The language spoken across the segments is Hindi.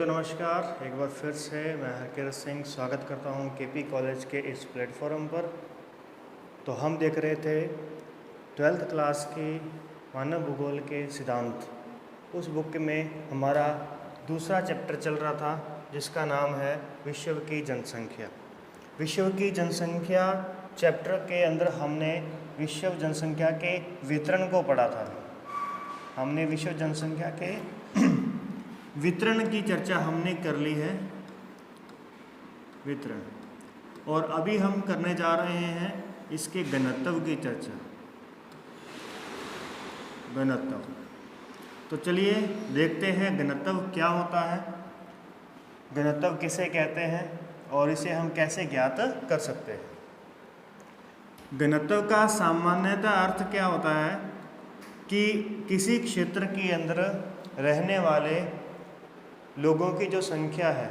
तो नमस्कार, एक बार फिर से मैं हरकिरत सिंह स्वागत करता हूं केपी कॉलेज के इस प्लेटफॉर्म पर। तो हम देख रहे थे 12th क्लास की मानव भूगोल के सिद्धांत। उस बुक में हमारा दूसरा चैप्टर चल रहा था जिसका नाम है विश्व की जनसंख्या। विश्व की जनसंख्या चैप्टर के अंदर हमने विश्व जनसंख्या के वितरण को पढ़ा था। हमने विश्व जनसंख्या के वितरण की चर्चा हमने कर ली है, वितरण। और अभी हम करने जा रहे हैं इसके घनत्व की चर्चा, घनत्व। तो चलिए देखते हैं घनत्व क्या होता है, घनत्व किसे कहते हैं और इसे हम कैसे ज्ञात कर सकते हैं। घनत्व का सामान्यतः अर्थ क्या होता है कि किसी क्षेत्र के अंदर रहने वाले लोगों की जो संख्या है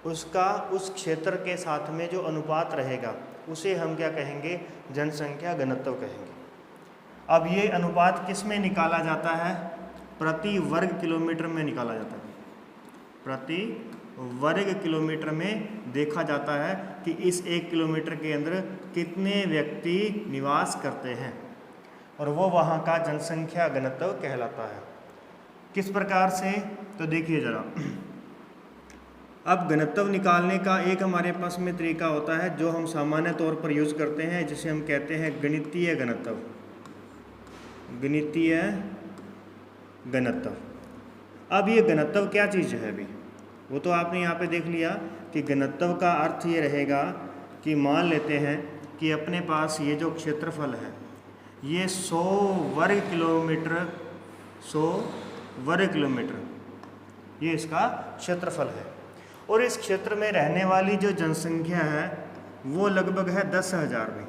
उसका उस क्षेत्र के साथ में जो अनुपात रहेगा उसे हम क्या कहेंगे, जनसंख्या घनत्व कहेंगे। अब ये अनुपात किस में निकाला जाता है, प्रति वर्ग किलोमीटर में निकाला जाता है। प्रति वर्ग किलोमीटर में देखा जाता है कि इस 1 किलोमीटर के अंदर कितने व्यक्ति निवास करते हैं और वो वहाँ का जनसंख्या घनत्व कहलाता है। किस प्रकार से, तो देखिए ज़रा। अब घनत्व निकालने का एक हमारे पास में तरीका होता है जो हम सामान्य तौर पर यूज़ करते हैं, जिसे हम कहते हैं गणितीय घनत्व। गणितीय घनत्व। अब ये घनत्व क्या चीज़ है अभी, वो तो आपने यहाँ पे देख लिया कि घनत्व का अर्थ ये रहेगा कि मान लेते हैं कि अपने पास ये जो क्षेत्रफल है ये 100 वर्ग किलोमीटर, 100 वर्ग किलोमीटर ये इसका क्षेत्रफल है। और इस क्षेत्र में रहने वाली जो जनसंख्या है वो लगभग है 10,000 में।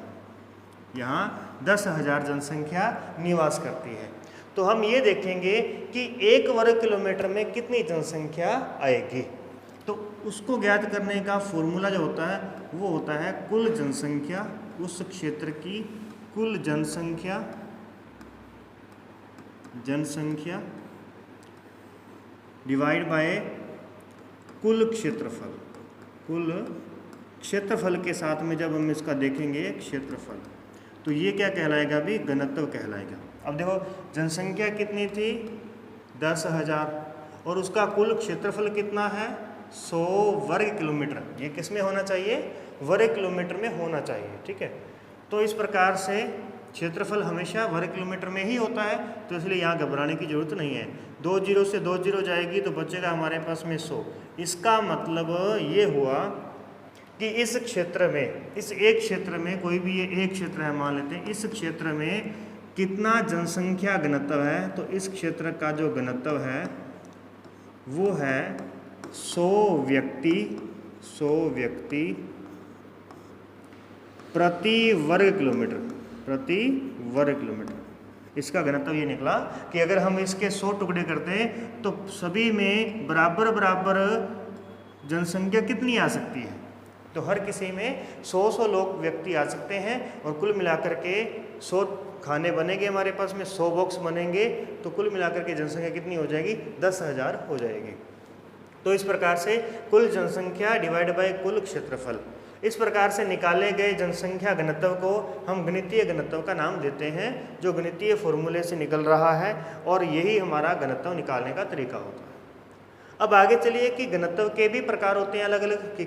यहाँ 10,000 जनसंख्या निवास करती है। तो हम ये देखेंगे कि 1 वर्ग किलोमीटर में कितनी जनसंख्या आएगी। तो उसको ज्ञात करने का फॉर्मूला जो होता है वो होता है कुल जनसंख्या, उस क्षेत्र की कुल जनसंख्या, जनसंख्या डिवाइड बाय कुल क्षेत्रफल। कुल क्षेत्रफल के साथ में जब हम इसका देखेंगे क्षेत्रफल, तो ये क्या कहलाएगा भी, घनत्व कहलाएगा। अब देखो जनसंख्या कितनी थी, 10,000, और उसका कुल क्षेत्रफल कितना है, 100 वर्ग किलोमीटर। ये किस में होना चाहिए, वर्ग किलोमीटर में होना चाहिए, ठीक है। तो इस प्रकार से क्षेत्रफल हमेशा वर्ग किलोमीटर में ही होता है, तो इसलिए यहाँ घबराने की जरूरत नहीं है। 2 जीरो से 2 जीरो जाएगी तो बचेगा हमारे पास में 100। इसका मतलब ये हुआ कि इस क्षेत्र में, इस एक क्षेत्र में, कोई भी ये एक क्षेत्र है मान लेते हैं, इस क्षेत्र में कितना जनसंख्या घनत्व है, तो इस क्षेत्र का जो घनत्व है वो है 100 व्यक्ति, 100 व्यक्ति प्रति वर्ग किलोमीटर, प्रति वर्ग किलोमीटर। इसका घनत्व ये निकला कि अगर हम इसके 100 टुकड़े करते हैं तो सभी में बराबर बराबर जनसंख्या कितनी आ सकती है, तो हर किसी में 100 लोग व्यक्ति आ सकते हैं। और कुल मिलाकर के 100 खाने बनेंगे हमारे पास में, 100 बॉक्स बनेंगे, तो कुल मिलाकर के जनसंख्या कितनी हो जाएगी, 10,000 हो जाएगी। तो इस प्रकार से कुल जनसंख्या डिवाइड बाय कुल क्षेत्रफल, इस प्रकार से निकाले गए जनसंख्या घनत्व को हम गणितीय घनत्व का नाम देते हैं, जो गणितीय फॉर्मूले से निकल रहा है, और यही हमारा घनत्व निकालने का तरीका होता है। अब आगे चलिए कि घनत्व के भी प्रकार होते हैं अलग अलग, कि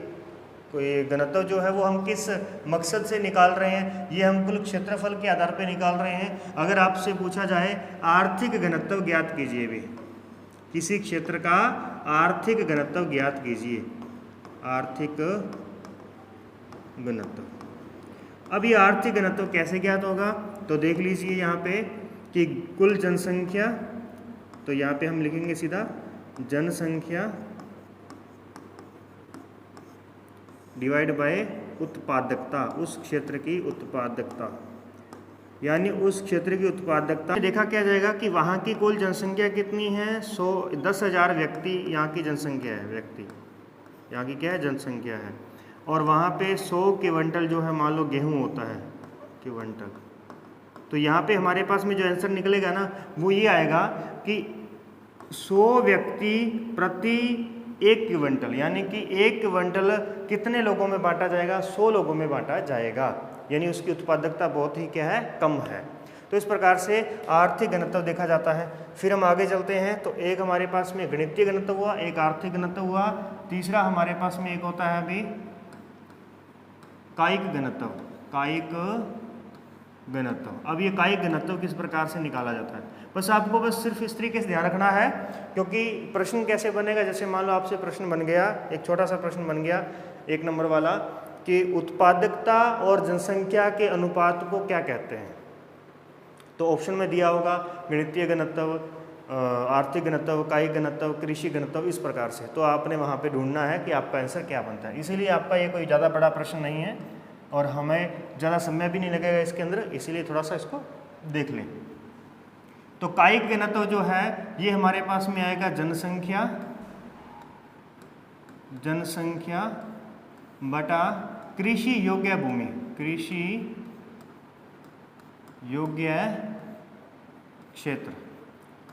कोई घनत्व जो है वो हम किस मकसद से निकाल रहे हैं, ये हम कुल क्षेत्रफल के आधार पर निकाल रहे हैं। अगर आपसे पूछा जाए आर्थिक घनत्व ज्ञात कीजिए, भी किसी क्षेत्र का आर्थिक घनत्व ज्ञात कीजिए, आर्थिक घनत्व। अब ये आर्थिक घनत्व कैसे ज्ञात होगा, तो देख लीजिए यहाँ पे कि कुल जनसंख्या, तो यहाँ पे हम लिखेंगे सीधा जनसंख्या डिवाइड बाय उत्पादकता, उस क्षेत्र की उत्पादकता, यानी उस क्षेत्र की उत्पादकता। देखा क्या जाएगा कि वहाँ की कुल जनसंख्या कितनी है, 10,000 व्यक्ति यहाँ की जनसंख्या है, व्यक्ति यहाँ की क्या है, जनसंख्या है। और वहाँ पे 100 क्विंटल जो है मान लो गेहूँ होता है, क्विंटल। तो यहाँ पे हमारे पास में जो आंसर निकलेगा ना वो ये आएगा कि 100 व्यक्ति प्रति 1 क्विंटल, यानी कि 1 क्विंटल कितने लोगों में बांटा जाएगा? 100 लोगों में बांटा जाएगा, यानी उसकी उत्पादकता बहुत ही क्या है? कम है। तो इस प्रकार से आर्थिक घनत्व देखा जाता है। फिर हम आगे चलते हैं, तो एक हमारे पास में गणितीय घनत्व हुआ, एक आर्थिक घनत्व हुआ, तीसरा हमारे पास में एक होता है अभी कायिक घनत्व। कायिक घनत्व, अब ये कायिक घनत्व किस प्रकार से निकाला जाता है, बस आपको बस सिर्फ इस तरीके से ध्यान रखना है, क्योंकि प्रश्न कैसे बनेगा, जैसे मान लो आपसे प्रश्न बन गया, एक छोटा सा प्रश्न बन गया 1 नंबर वाला, कि उत्पादकता और जनसंख्या के अनुपात को क्या कहते हैं। तो ऑप्शन में दिया होगा गणितीय घनत्व, आर्थिक घनत्व, कायिक घनत्व, कृषि घनत्व, इस प्रकार से। तो आपने वहाँ पे ढूंढना है कि आपका आंसर क्या बनता है। इसीलिए आपका ये कोई ज़्यादा बड़ा प्रश्न नहीं है और हमें ज़्यादा समय भी नहीं लगेगा इसके अंदर, इसीलिए थोड़ा सा इसको देख लें। तो कायिक घनत्व जो है ये हमारे पास में आएगा जनसंख्या बटा कृषि योग्य भूमि, कृषि योग्य क्षेत्र।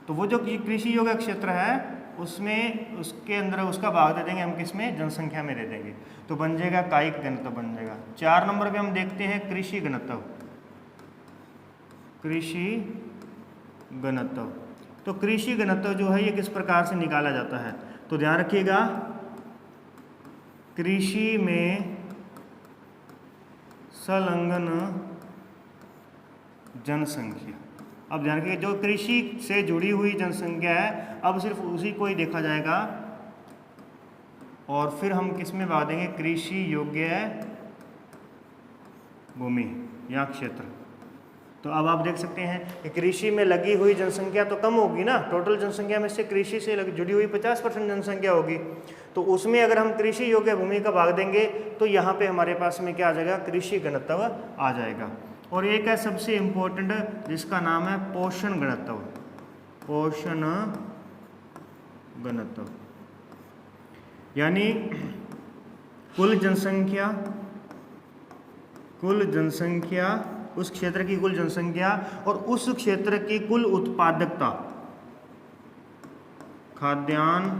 तो वो जो कृषि योग्य क्षेत्र है उसमें, उसके अंदर उसका भाग दे देंगे हम किसमें? जनसंख्या में दे देंगे, तो बन जाएगा कायिक घनत्व बन जाएगा। 4 नंबर पे हम देखते हैं कृषि घनत्व। कृषि घनत्व, तो कृषि घनत्व जो है ये किस प्रकार से निकाला जाता है, तो ध्यान रखिएगा, कृषि में संलग्न जनसंख्या। अब ध्यान रखिए, जो कृषि से जुड़ी हुई जनसंख्या है अब सिर्फ उसी को ही देखा जाएगा, और फिर हम किस में भाग देंगे? कृषि योग्य भूमि या क्षेत्र। तो अब आप देख सकते हैं कि कृषि में लगी हुई जनसंख्या तो कम होगी ना, टोटल जनसंख्या में से कृषि से जुड़ी हुई 50% जनसंख्या होगी, तो उसमें अगर हम कृषि योग्य भूमि का भाग देंगे तो यहाँ पे हमारे पास में क्या आ जाएगा? कृषि घनत्व आ जाएगा। और एक है सबसे इम्पोर्टेंट जिसका नाम है पोषण घनत्व। पोषण घनत्व यानी कुल जनसंख्या, उस क्षेत्र की कुल जनसंख्या और उस क्षेत्र की कुल उत्पादकता, खाद्यान्न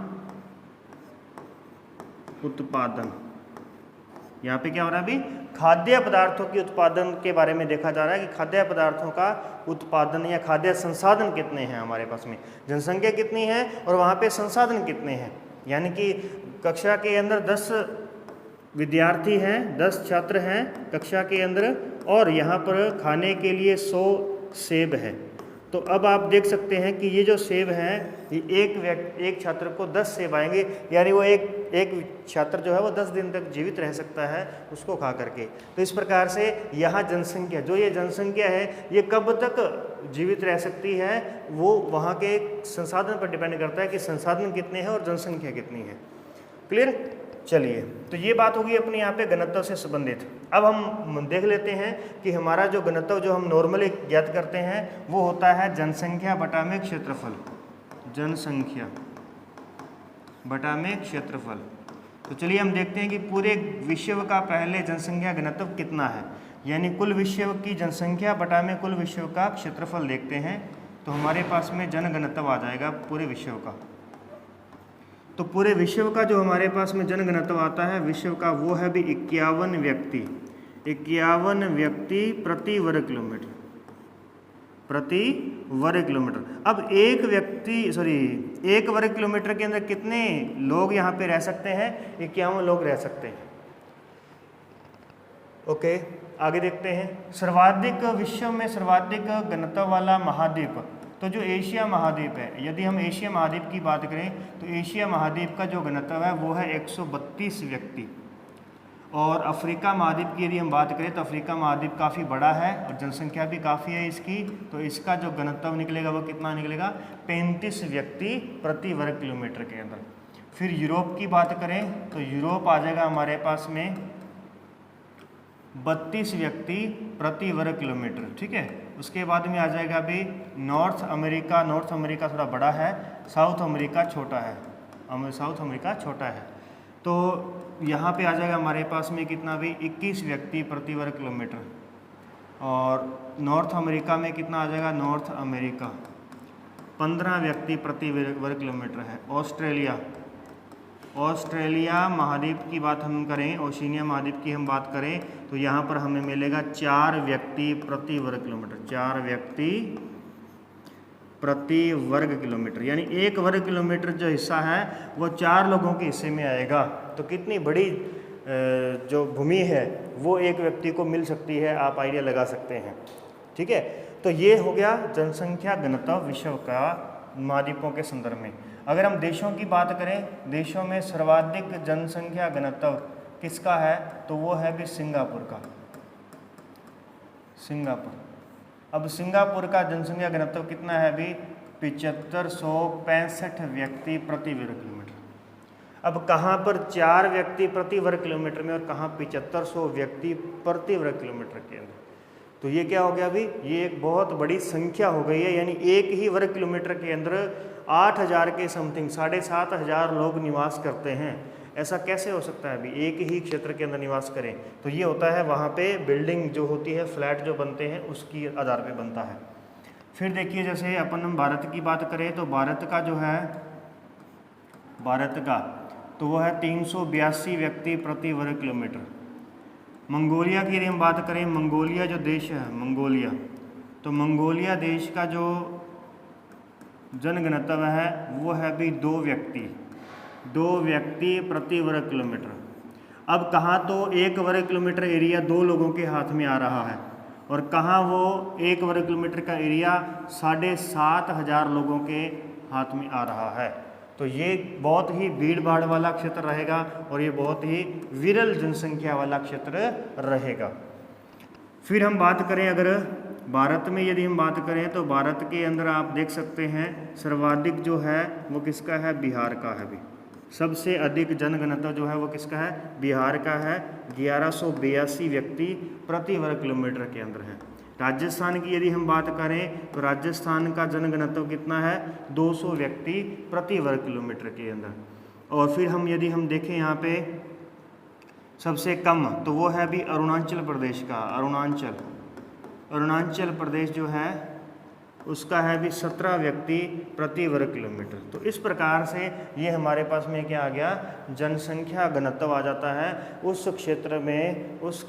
उत्पादन। यहाँ पे क्या हो रहा है अभी? खाद्य पदार्थों के उत्पादन के बारे में देखा जा रहा है कि खाद्य पदार्थों का उत्पादन या खाद्य संसाधन कितने हैं हमारे पास में, जनसंख्या कितनी है और वहाँ पे संसाधन कितने हैं। यानी कि कक्षा के अंदर 10 विद्यार्थी हैं, 10 छात्र हैं कक्षा के अंदर, और यहाँ पर खाने के लिए 100 सेब है। तो अब आप देख सकते हैं कि ये जो सेब हैं ये एक छात्र को 10 सेब आएंगे, यानी वो एक छात्र जो है वो 10 दिन तक जीवित रह सकता है उसको खा करके। तो इस प्रकार से यहाँ जनसंख्या, जो ये जनसंख्या है ये कब तक जीवित रह सकती है, वो वहाँ के संसाधन पर डिपेंड करता है कि संसाधन कितने हैं और जनसंख्या कितनी है। क्लियर? चलिए, तो ये बात होगी अपने यहाँ पे घनत्व से संबंधित। अब हम देख लेते हैं कि हमारा जो घनत्व जो हम नॉर्मली ज्ञात करते हैं वो होता है जनसंख्या बटा में क्षेत्रफल। जनसंख्या बटा में क्षेत्रफल। तो चलिए हम देखते हैं कि पूरे विश्व का पहले जनसंख्या घनत्व कितना है, यानी कुल विश्व की जनसंख्या बटा में कुल विश्व का क्षेत्रफल देखते हैं। तो हमारे पास में जन घनत्व आ जाएगा पूरे विश्व का। तो पूरे विश्व का जो हमारे पास में जन घनत्व आता है विश्व का, वो है भी 51 व्यक्ति प्रति वर्ग किलोमीटर, अब एक वर्ग किलोमीटर के अंदर कितने लोग यहाँ पे रह सकते हैं? 51 लोग रह सकते हैं। ओके, आगे देखते हैं। सर्वाधिक, विश्व में सर्वाधिक घनत्व वाला महाद्वीप, तो जो एशिया महाद्वीप है, यदि हम एशिया महाद्वीप की बात करें तो एशिया महाद्वीप का जो घनत्व है वो है 132 व्यक्ति। और अफ्रीका महाद्वीप की यदि हम बात करें तो अफ्रीका महाद्वीप काफ़ी बड़ा है और जनसंख्या भी काफ़ी है इसकी, तो इसका जो घनत्व निकलेगा वो कितना निकलेगा? 35 व्यक्ति प्रति वर्ग किलोमीटर के अंदर। फिर यूरोप की बात करें तो यूरोप आ जाएगा हमारे पास में 32 व्यक्ति प्रति वर्ग किलोमीटर। ठीक है, उसके बाद में आ जाएगा अभी नॉर्थ अमेरिका थोड़ा बड़ा है, साउथ अमेरिका छोटा है। तो यहाँ पे आ जाएगा हमारे पास में कितना भी 21 व्यक्ति प्रति वर्ग किलोमीटर। और नॉर्थ अमेरिका में कितना आ जाएगा? नॉर्थ अमेरिका 15 व्यक्ति प्रति वर्ग किलोमीटर है। ऑस्ट्रेलिया ऑस्ट्रेलिया महाद्वीप की बात हम करें, ओशिनिया महाद्वीप की हम बात करें, तो यहाँ पर हमें मिलेगा 4 व्यक्ति प्रति वर्ग किलोमीटर, 4 व्यक्ति प्रति वर्ग किलोमीटर, यानी 1 वर्ग किलोमीटर जो हिस्सा है वो 4 लोगों के हिस्से में आएगा। तो कितनी बड़ी जो भूमि है वो एक व्यक्ति को मिल सकती है, आप आइडिया लगा सकते हैं। ठीक है, तो ये हो गया जनसंख्या घनत्व विश्व का महाद्वीपों के संदर्भ में। अगर हम देशों की बात करें, देशों में सर्वाधिक जनसंख्या घनत्व किसका है, तो वो है भी सिंगापुर का, सिंगापुर। अब सिंगापुर का जनसंख्या घनत्व कितना है अभी, 7565 व्यक्ति प्रति वर्ग किलोमीटर। अब कहाँ पर 4 व्यक्ति प्रति वर्ग किलोमीटर में और कहाँ 7500 व्यक्ति प्रति वर्ग किलोमीटर के अंदर, तो ये क्या हो गया अभी, ये एक बहुत बड़ी संख्या हो गई है। यानी एक ही वर्ग किलोमीटर के अंदर 8000 के समथिंग 7500 लोग निवास करते हैं। ऐसा कैसे हो सकता है अभी, एक ही क्षेत्र के अंदर निवास करें? तो ये होता है वहाँ पे बिल्डिंग जो होती है, फ्लैट जो बनते हैं उसकी आधार पे बनता है। फिर देखिए जैसे अपन हम भारत की बात करें, तो भारत का जो है, भारत का तो वो है 382 व्यक्ति प्रति वर्ग किलोमीटर। मंगोलिया की यदि हम बात करें, मंगोलिया जो देश है, मंगोलिया, तो मंगोलिया देश का जो जनघनत्व है वो है भी 2 व्यक्ति प्रति वर्ग किलोमीटर। अब कहाँ तो 1 वर्ग किलोमीटर एरिया 2 लोगों के हाथ में आ रहा है, और कहाँ वो 1 वर्ग किलोमीटर का एरिया 7500 लोगों के हाथ में आ रहा है। तो ये बहुत ही भीड़ भाड़ वाला क्षेत्र रहेगा और ये बहुत ही विरल जनसंख्या वाला क्षेत्र रहेगा। फिर हम बात करें अगर भारत में यदि हम बात करें, तो भारत के अंदर आप देख सकते हैं सर्वाधिक जो है वो किसका है, बिहार का है। भी सबसे अधिक जनघनत्व जो है वो किसका है, बिहार का है। 1182 व्यक्ति प्रति वर्ग किलोमीटर के अंदर है। राजस्थान की यदि हम बात करें, तो राजस्थान का जनघनत्व कितना है, 200 व्यक्ति प्रति वर्ग किलोमीटर के अंदर। और फिर हम यदि हम देखें यहाँ पे सबसे कम, तो वो है भी अरुणाचल प्रदेश का, अरुणाचल प्रदेश जो है उसका है भी 17 व्यक्ति प्रति वर्ग किलोमीटर। तो इस प्रकार से ये हमारे पास में क्या आ गया, जनसंख्या घनत्व आ जाता है उस क्षेत्र में, उस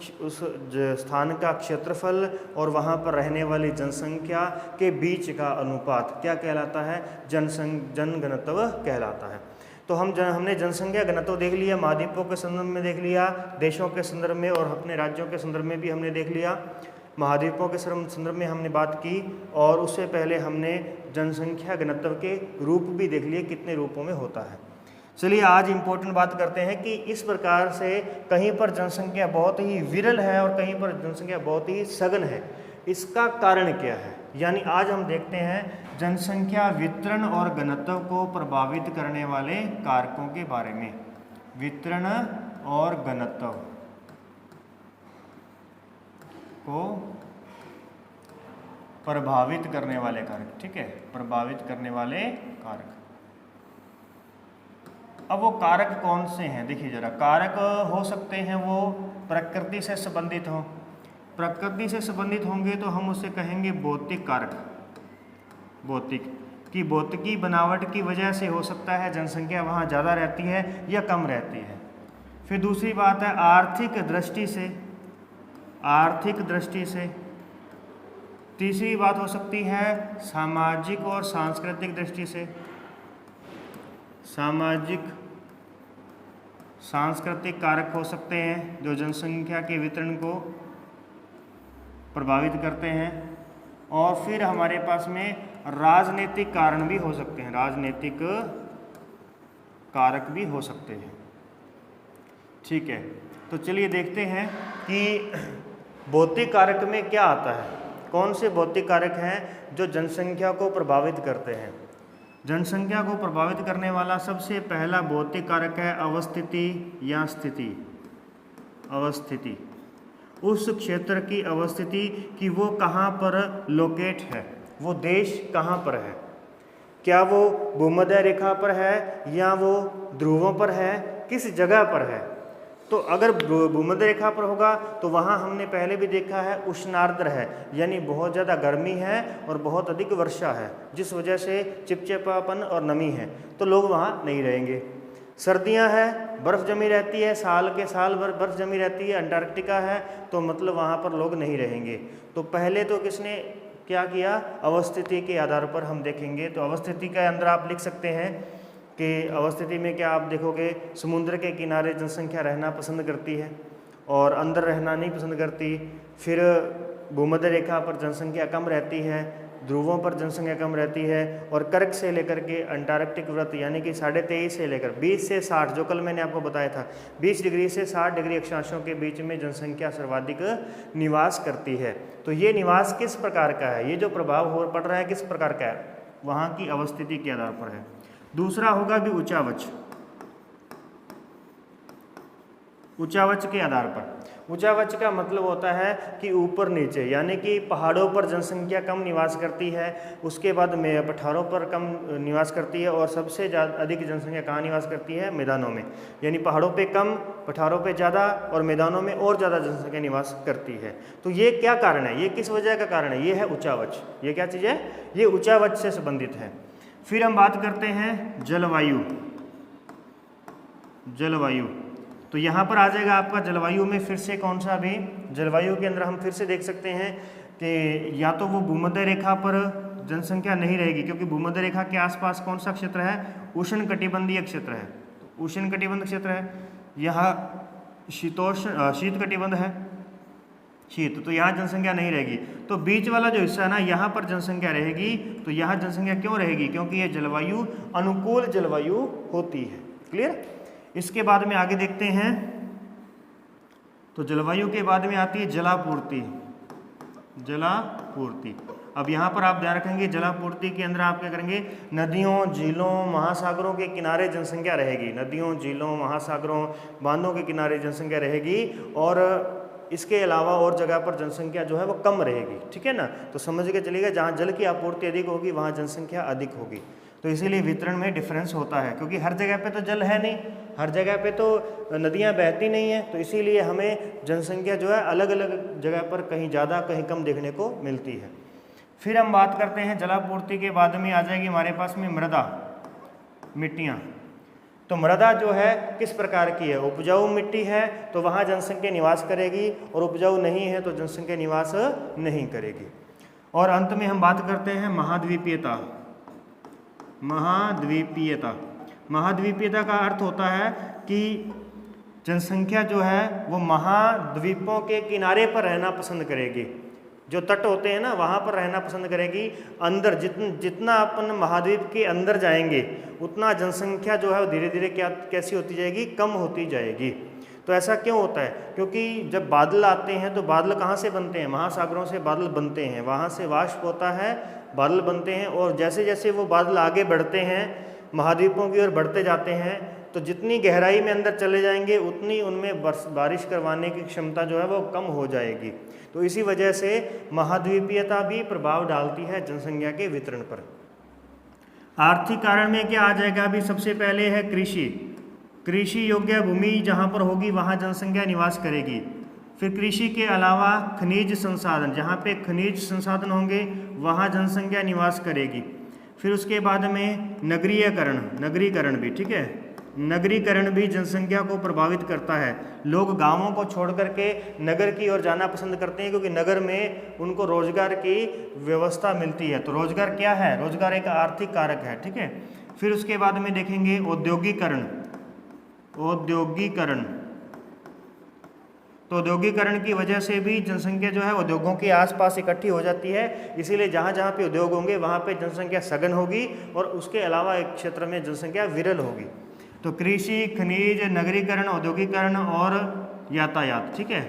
स्थान का क्षेत्रफल और वहाँ पर रहने वाली जनसंख्या के बीच का अनुपात क्या कहलाता है, जनघनत्व कहलाता है। तो हमने जनसंख्या घनत्व देख लिया, महाद्वीपों के संदर्भ में देख लिया, देशों के संदर्भ में और अपने राज्यों के संदर्भ में भी हमने देख लिया। महाद्वीपों के संदर्भ में हमने बात की, और उससे पहले हमने जनसंख्या घनत्व के रूप भी देख लिए, कितने रूपों में होता है। चलिए आज इम्पोर्टेंट बात करते हैं कि इस प्रकार से कहीं पर जनसंख्या बहुत ही विरल है और कहीं पर जनसंख्या बहुत ही सघन है, इसका कारण क्या है। यानी आज हम देखते हैं जनसंख्या वितरण और घनत्व को प्रभावित करने वाले कारकों के बारे में। वितरण और घनत्व को प्रभावित करने वाले कारक, ठीक है, प्रभावित करने वाले कारक। अब वो कारक कौन से हैं, देखिए जरा। कारक हो सकते हैं वो प्रकृति से संबंधित हों, प्रकृति से संबंधित होंगे तो हम उसे कहेंगे भौतिक कारक। भौतिकी बनावट की वजह से हो सकता है जनसंख्या वहाँ ज़्यादा रहती है या कम रहती है। फिर दूसरी बात है आर्थिक दृष्टि से। तीसरी बात हो सकती है सामाजिक और सांस्कृतिक दृष्टि से। सामाजिक सांस्कृतिक कारक हो सकते हैं जो जनसंख्या के वितरण को प्रभावित करते हैं। और फिर हमारे पास में राजनीतिक कारण भी हो सकते हैं, राजनीतिक कारक भी हो सकते हैं। ठीक है, तो चलिए देखते हैं कि भौतिक कारक में क्या आता है, कौन से भौतिक कारक हैं जो जनसंख्या को प्रभावित करते हैं। जनसंख्या को प्रभावित करने वाला सबसे पहला भौतिक कारक है अवस्थिति या स्थिति। अवस्थिति, उस क्षेत्र की अवस्थिति कि वो कहाँ पर लोकेट है, वो देश कहाँ पर है, क्या वो भूमध्य रेखा पर है या वो ध्रुवों पर है, किस जगह पर है। तो अगर भूमध्य रेखा पर होगा तो वहाँ हमने पहले भी देखा है उष्णार्द्र है, यानी बहुत ज़्यादा गर्मी है और बहुत अधिक वर्षा है, जिस वजह से चिपचिपापन और नमी है, तो लोग वहाँ नहीं रहेंगे। सर्दियां हैं, बर्फ़ जमी रहती है, साल के साल बर्फ़ जमी रहती है। अंटार्कटिका है तो मतलब वहाँ पर लोग नहीं रहेंगे। तो पहले तो किसने क्या किया, अवस्थिति के आधार पर हम देखेंगे। तो अवस्थिति के अंदर आप लिख सकते हैं कि अवस्थिति में क्या आप देखोगे, समुद्र के किनारे जनसंख्या रहना पसंद करती है और अंदर रहना नहीं पसंद करती। फिर भूमध्य रेखा पर जनसंख्या कम रहती है, ध्रुवों पर जनसंख्या कम रहती है, और कर्क से लेकर के अंटार्कटिक वृत्त यानी कि 23.5 से लेकर 20 से 60, जो कल मैंने आपको बताया था 20 डिग्री से 60 डिग्री अक्षांशों के बीच में जनसंख्या सर्वाधिक निवास करती है। तो ये निवास किस प्रकार का है, ये जो प्रभाव हो पड़ रहा है किस प्रकार का है, वहाँ की अवस्थिति के आधार पर है। दूसरा होगा भी उच्चावच, उच्चावच के आधार पर। उच्चावच का मतलब होता है कि ऊपर नीचे, यानी कि पहाड़ों पर जनसंख्या कम निवास करती है, उसके बाद में पठारों पर कम निवास करती है, और सबसे ज़्यादा अधिक जनसंख्या कहाँ निवास करती है, मैदानों में। यानी पहाड़ों पे कम, पठारों पे ज़्यादा, और मैदानों में और ज़्यादा जनसंख्या निवास करती है। तो ये क्या कारण है, ये किस वजह का कारण है, ये है उच्चावच। ये क्या चीज़ है, ये उच्चावच से संबंधित है। फिर हम बात करते हैं जलवायु। जलवायु तो यहाँ पर आ जाएगा आपका जलवायु में फिर से कौन सा भी, जलवायु के अंदर हम फिर से देख सकते हैं कि या तो वो भूमध्य रेखा पर जनसंख्या नहीं रहेगी, क्योंकि भूमध्य रेखा के आसपास कौन सा क्षेत्र है, उष्णकटिबंधीय क्षेत्र है। उष्णकटिबंध क्षेत्र है, यहाँ शीतोष्ण शीत कटिबंध है, शीत, तो यहाँ जनसंख्या नहीं रहेगी। तो बीच वाला जो हिस्सा है ना, यहाँ पर जनसंख्या रहेगी। तो यहाँ जनसंख्या क्यों रहेगी, क्योंकि ये जलवायु अनुकूल जलवायु होती है। क्लियर। इसके बाद में आगे देखते हैं, तो जलवायु के बाद में आती है जलापूर्ति। जलापूर्ति, अब यहाँ पर आप ध्यान रखेंगे जलापूर्ति के अंदर आप क्या करेंगे, नदियों, झीलों, महासागरों के किनारे जनसंख्या रहेगी। नदियों, झीलों, महासागरों, बांधों के किनारे जनसंख्या रहेगी, और इसके अलावा और जगह पर जनसंख्या जो है वो कम रहेगी। ठीक है ना। तो समझ के चलिएगा, जहाँ जल की आपूर्ति अधिक होगी वहाँ जनसंख्या अधिक होगी। तो इसीलिए वितरण में डिफरेंस होता है, क्योंकि हर जगह पे तो जल है नहीं, हर जगह पे तो नदियाँ बहती नहीं है। तो इसीलिए हमें जनसंख्या जो है अलग अलग जगह पर कहीं ज़्यादा कहीं कम देखने को मिलती है। फिर हम बात करते हैं जलापूर्ति के बाद में आ जाएगी हमारे पास में मृदा, मिट्टियाँ। तो मृदा जो है किस प्रकार की है, उपजाऊ मिट्टी है तो वहाँ जनसंख्या निवास करेगी, और उपजाऊ नहीं है तो जनसंख्या निवास नहीं करेगी। और अंत में हम बात करते हैं महाद्वीपीयता। महाद्वीपीयता, महाद्वीपीयता का अर्थ होता है कि जनसंख्या जो है वो महाद्वीपों के किनारे पर रहना पसंद करेगी। जो तट होते हैं ना वहाँ पर रहना पसंद करेगी। अंदर जितना अपन महाद्वीप के अंदर जाएंगे उतना जनसंख्या जो है वो धीरे धीरे कैसी होती जाएगी, कम होती जाएगी। तो ऐसा क्यों होता है, क्योंकि जब बादल आते हैं तो बादल कहाँ से बनते हैं, महासागरों से बादल बनते हैं, वहाँ से वाष्प होता है, बादल बनते हैं। और जैसे जैसे वो बादल आगे बढ़ते हैं, महाद्वीपों की ओर बढ़ते जाते हैं, तो जितनी गहराई में अंदर चले जाएंगे उतनी उनमें बारिश करवाने की क्षमता जो है वो कम हो जाएगी। तो इसी वजह से महाद्वीपीयता भी प्रभाव डालती है जनसंख्या के वितरण पर। आर्थिक कारण में क्या आ जाएगा, अभी सबसे पहले है कृषि। कृषि योग्य भूमि जहाँ पर होगी वहाँ जनसंख्या निवास करेगी। फिर कृषि के अलावा खनिज संसाधन, जहाँ पे खनिज संसाधन होंगे वहाँ जनसंख्या निवास करेगी। फिर उसके बाद में नगरीयकरण, नगरीकरण भी, ठीक है, नगरीकरण भी जनसंख्या को प्रभावित करता है। लोग गांवों को छोड़ करके नगर की ओर जाना पसंद करते हैं, क्योंकि नगर में उनको रोजगार की व्यवस्था मिलती है। तो रोजगार क्या है, रोजगार एक आर्थिक कारक है। ठीक है। फिर उसके बाद में देखेंगे औद्योगिकरण। औद्योगिकरण, तो औद्योगिकरण की वजह से भी जनसंख्या जो है उद्योगों के आसपास इकट्ठी हो जाती है। इसीलिए जहाँ जहाँ पे उद्योग होंगे वहाँ पे जनसंख्या सघन होगी, और उसके अलावा एक क्षेत्र में जनसंख्या विरल होगी। तो कृषि, खनिज, नगरीकरण, औद्योगिकरण और यातायात। ठीक है,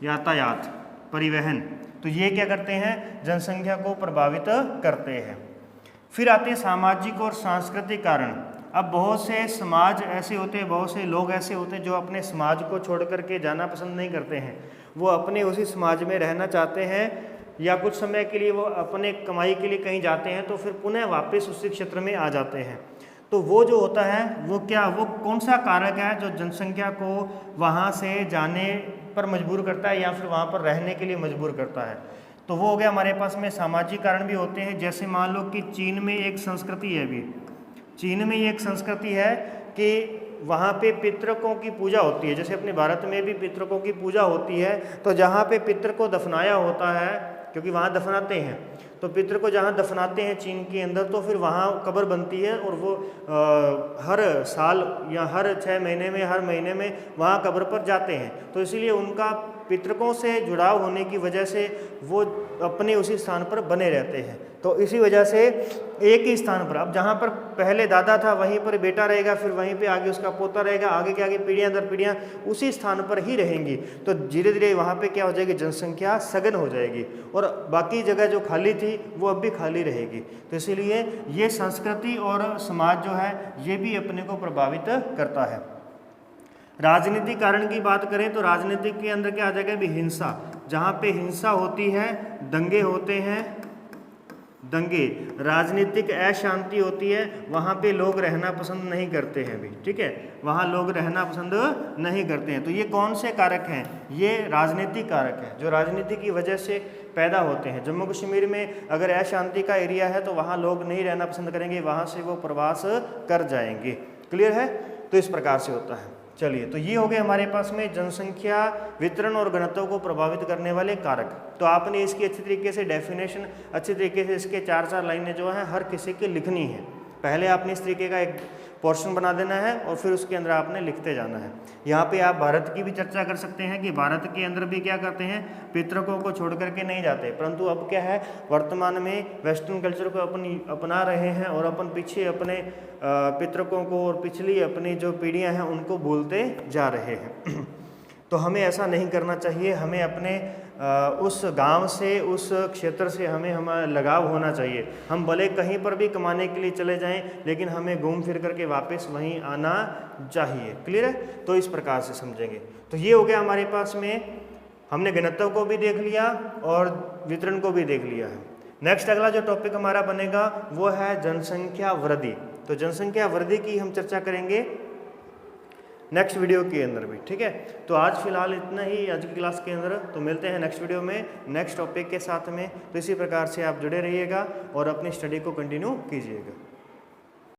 यातायात, परिवहन, तो ये क्या करते हैं, जनसंख्या को प्रभावित करते हैं। फिर आते हैं सामाजिक और सांस्कृतिक कारण। अब बहुत से समाज ऐसे होते हैं, बहुत से लोग ऐसे होते हैं जो अपने समाज को छोड़ करके जाना पसंद नहीं करते हैं। वो अपने उसी समाज में रहना चाहते हैं, या कुछ समय के लिए वो अपने कमाई के लिए कहीं जाते हैं तो फिर पुनः वापस उसी क्षेत्र में आ जाते हैं। तो वो जो होता है वो क्या, वो कौन सा कारक है जो जनसंख्या को वहाँ से जाने पर मजबूर करता है या फिर वहाँ पर रहने के लिए मजबूर करता है। तो वो हो गया हमारे पास में सामाजिक कारण भी होते हैं। जैसे मान लो कि चीन में एक संस्कृति है अभी, चीन में ये एक संस्कृति है कि वहाँ पे पितृकों की पूजा होती है, जैसे अपने भारत में भी पितृकों की पूजा होती है। तो जहाँ पे पितृ को दफनाया होता है, क्योंकि वहाँ दफनाते हैं, तो पितृ को जहाँ दफनाते हैं चीन के अंदर, तो फिर वहाँ कब्र बनती है और वो हर साल या हर 6 महीने में, हर महीने में वहाँ कब्र पर जाते हैं। तो इसीलिए उनका पितृकों से जुड़ाव होने की वजह से वो अपने उसी स्थान पर बने रहते हैं। तो इसी वजह से एक ही स्थान पर, अब जहाँ पर पहले दादा था वहीं पर बेटा रहेगा, फिर वहीं पे आगे उसका पोता रहेगा, आगे के आगे पीढ़ियाँ दर पीढ़ियाँ उसी स्थान पर ही रहेंगी। तो धीरे धीरे वहाँ पे क्या हो जाएगी, जनसंख्या सघन हो जाएगी और बाकी जगह जो खाली थी वो अब भी खाली रहेगी। तो इसीलिए ये संस्कृति और समाज जो है ये भी अपने को प्रभावित करता है। राजनीतिक कारण की बात करें तो राजनीतिक के अंदर क्या आ जाएगा भी, हिंसा। जहाँ पे हिंसा होती है, दंगे होते हैं, दंगे, राजनीतिक अशांति होती है, वहाँ पे लोग रहना पसंद नहीं करते हैं भी, ठीक है, वहाँ लोग रहना पसंद नहीं करते हैं। तो ये कौन से कारक हैं, ये राजनीतिक कारक हैं जो राजनीति की वजह से पैदा होते हैं। जम्मू कश्मीर में अगर अशांति का एरिया है तो वहाँ लोग नहीं रहना पसंद करेंगे, वहाँ से वो प्रवास कर जाएंगे। क्लियर है? तो इस प्रकार से होता है। चलिए, तो ये हो गए हमारे पास में जनसंख्या वितरण और घनत्व को प्रभावित करने वाले कारक। तो आपने इसकी अच्छी तरीके से डेफिनेशन, अच्छी तरीके से इसके 4-4 लाइनें जो हैं हर किसी की लिखनी है। पहले आपने इस तरीके का एक पोर्शन बना देना है और फिर उसके अंदर आपने लिखते जाना है। यहाँ पे आप भारत की भी चर्चा कर सकते हैं कि भारत के अंदर भी क्या करते हैं, पितृकों को छोड़ करके नहीं जाते, परंतु अब क्या है, वर्तमान में वेस्टर्न कल्चर को अपना रहे हैं और अपन पीछे अपने पितृकों को और पिछली अपनी जो पीढ़ियाँ हैं उनको भूलते जा रहे हैं। तो हमें ऐसा नहीं करना चाहिए। हमें अपने उस गांव से, उस क्षेत्र से हमें लगाव होना चाहिए। हम भले कहीं पर भी कमाने के लिए चले जाएं, लेकिन हमें घूम फिर करके वापस वहीं आना चाहिए। क्लियर है? तो इस प्रकार से समझेंगे। तो ये हो गया हमारे पास में, हमने घनत्व को भी देख लिया और वितरण को भी देख लिया है। नेक्स्ट अगला जो टॉपिक हमारा बनेगा वो है जनसंख्या वृद्धि। तो जनसंख्या वृद्धि की हम चर्चा करेंगे नेक्स्ट वीडियो के अंदर भी, ठीक है। तो आज फिलहाल इतना ही आज की क्लास के अंदर। तो मिलते हैं नेक्स्ट वीडियो में नेक्स्ट टॉपिक के साथ में। तो इसी प्रकार से आप जुड़े रहिएगा और अपनी स्टडी को कंटिन्यू कीजिएगा।